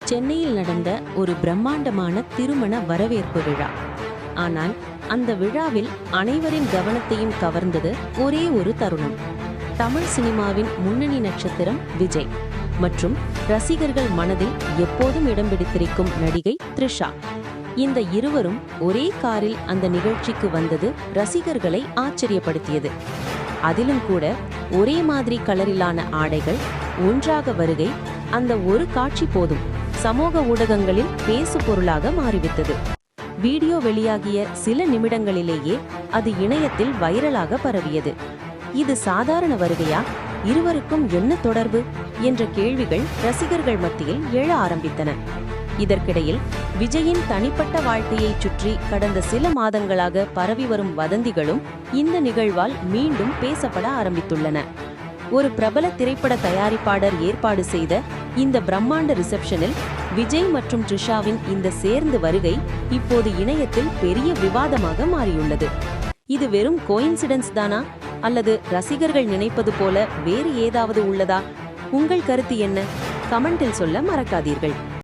சென்னையில் நடந்த ஒரு பிரம்மாண்டமான திருமண வரவேற்பு விழா. ஆனால் அந்த விழாவில் அனைவரின் கவனத்தையும் கவர்ந்தது ஒரே ஒரு தருணம். தமிழ் சினிமாவின் முன்னணி நட்சத்திரம் விஜய் மற்றும் ரசிகர்கள் மனதில் எப்போதும் இடம் பிடித்திருக்கும் நடிகை த்ரிஷா. இந்த இருவரும் ஒரே காரில் அந்த நிகழ்ச்சிக்கு வந்தது ரசிகர்களை ஆச்சரியப்படுத்தியது. அதிலும் கூட ஒரே மாதிரி கலரிலான ஆடைகள், ஒன்றாக வருகை, அந்த ஒரு காட்சி போதும் சமூக ஊடகங்களில் பேசு பொருளாக மாறிவிட்டது. வீடியோ வெளியாகிய சில நிமிடங்களிலேயே அது இணையத்தில் வைரலாக பரவியது. இது சாதாரண வருகையா, இருவருக்கும் என்ன தொடர்பு என்ற கேள்விகள் ரசிகர்கள் மத்தியில் எழ ஆரம்பித்தன. இதற்கிடையில் விஜயின் தனிப்பட்ட வாழ்க்கையைச் சுற்றி கடந்த சில மாதங்களாக பரவி வரும் வதந்திகளும் இந்த நிகழ்வால் மீண்டும் பேசப்பட ஆரம்பித்துள்ளன. ஒரு பிரபல திரைப்பட தயாரிப்பாளர் ஏற்பாடு செய்த இந்த பிரம்மாண்ட ரிசப்ஷனில் விஜய் மற்றும் த்ரிஷாவின் இந்த சேர்ந்து வருகை இப்போது இணையத்தில் பெரிய விவாதமாக மாறியுள்ளது. இது வெறும் கோயின்சிடன்ஸ் தானா, அல்லது ரசிகர்கள் நினைப்பது போல வேறு ஏதாவது உள்ளதா? உங்கள் கருத்து என்ன? கமெண்டில் சொல்ல மறக்காதீர்கள்.